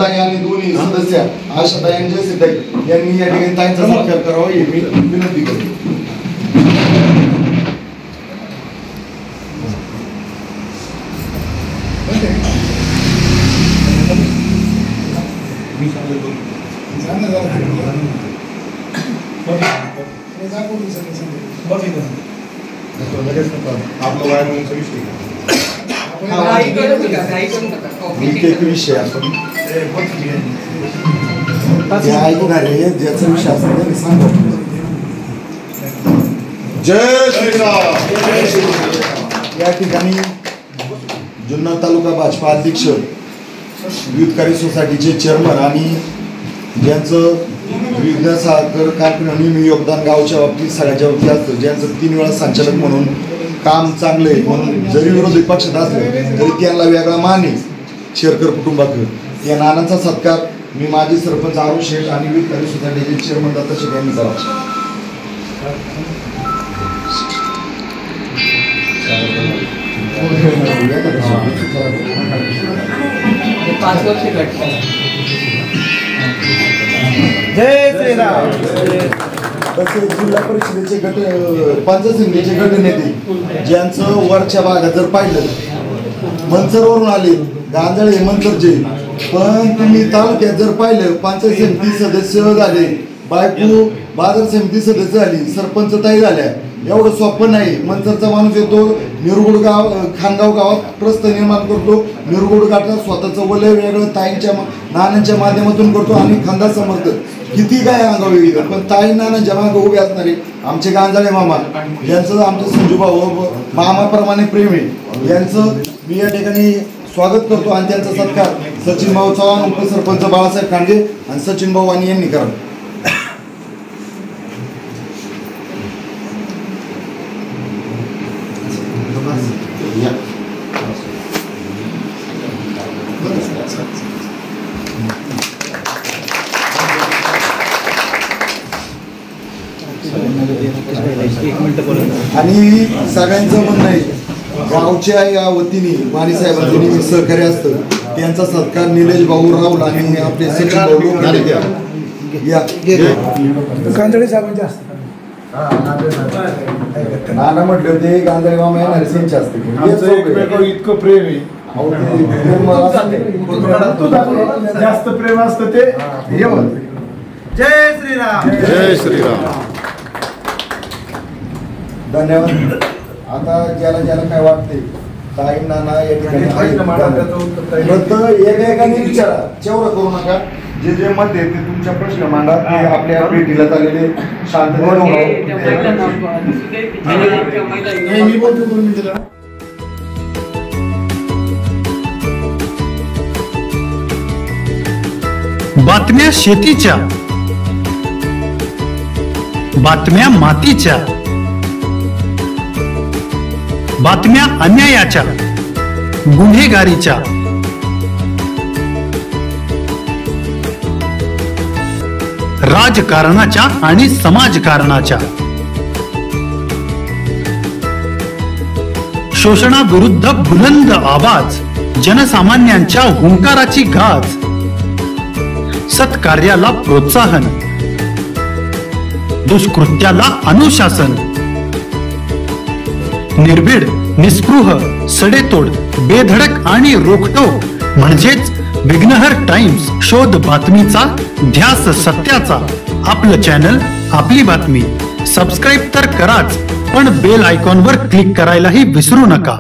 ताई आणि दोन्ही सदस्य आशाताई आणि जयश्रीताई यांनी या ठिकाणी ताईंचा सत्कार करावा ही मी विनंती करतो. विषय आपण ऐकणार आहे ज्याचा विषय असेल ते सांगा. जय श्रीराम. या ठिकाणी जुन्नर तालुका भाजपा अध्यक्ष विद्युतकारी सोसायटीचे चेअरमन आणि ज्यांचं विज्ञान सहकार कार्यक्रम नेहमी योगदान गावच्या बाबतीत सगळ्याच्या बाबतीत असतं, ज्यांचं 3 वेळा संचालक म्हणून काम चांगलं आहे म्हणून जरी विरोधी पक्षात असलं तरी त्यांना वेगळा मान आहे शेरकर कुटुंबाकडे. या नानांचा सत्कार मी माजी सरपंच आरू शेठ आणि विद्युतकारी सोसायटीचे चेअरमन दत्ता शेठ यांनी करावा. जय श्रीराम. तसेच जिल्हा परिषदेचे गट पंचायत समितीचे गटनेते ज्यांचं वरच्या भागात जर पाहिलं मंचरवरून आले गांजाळे मंचरचे, पण तुम्ही तालुक्यात जर पाहिलं पंचायत समिती सदस्य झाले, बायको बाजार समिती सदस्य झाली, सरपंच ताई झाल्या. एवढं सोपं नाही. मंचरचा माणूस येतो निरगुड गाव खानगाव गावात प्रस्थ निर्माण करतो, निरगुड गाठात स्वतःचं वलय वेगळं ताईंच्या नानांच्या माध्यमातून करतो आणि खानदार समर्थ किती काय अंगाव वेगळी. पण ताई नानांच्या मागे उभे असणारे आमचे गांजाळे मामा यांचं आमचं संजूभाऊ मामाप्रमाणे प्रेम आहे, यांचं मी या ठिकाणी स्वागत करतो आणि त्यांचा सत्कार सचिन भाऊ चव्हाण उपसरपंच बाळासाहेब खांडगे आणि सचिन भाऊ आणि यांनी करावं. आणि सगळ्यांचं म्हणणं आहे गावच्या या वतीने माने साहेबांचं नेहमी सहकार्य असतं, त्यांचा सत्कार निलेश भाऊ राहुल आणि आपले सचिन भाऊ गांजाळे साहेबांचे असते. नाना म्हटलं ते गांजाळे मामा येणार त्यांचे असते. इतकं प्रेम आहे जास्त प्रेम असतं ते. जय श्रीराम. जय श्रीराम. धन्यवाद. आता ज्याला ज्याला काय वाटते ताई नाना या ठिकाणी एकाने विचारा, चेवरा करू नका. जे जे मत आहे ते तुमच्या प्रश्न मांडा, ते आपल्या भेटीला आलेले बातम्या शेतीच्या, बातम्या मातीच्या, बातम्या अन्यायाच्या, गुन्हेगारीच्या, राजकारणाच्या आणि समाजकारणाच्या, शोषणाविरुद्ध बुलंद आवाज, जनसामान्यांच्या हुंकाराची गाज, सत्कार्याला प्रोत्साहन, दुष्कृत्याला अनुशासन, निर्भीड, निस्पृह, सडेतोड, बेधडक आणि रोखटोक म्हणजेच विघ्नहर टाइम्स. शोध बातमीचा, ध्यास सत्याचा. आपलं चॅनल, आपली बातमी. सबस्क्राईब तर कराच, पण बेल आयकॉनवर क्लिक करायलाही विसरू नका.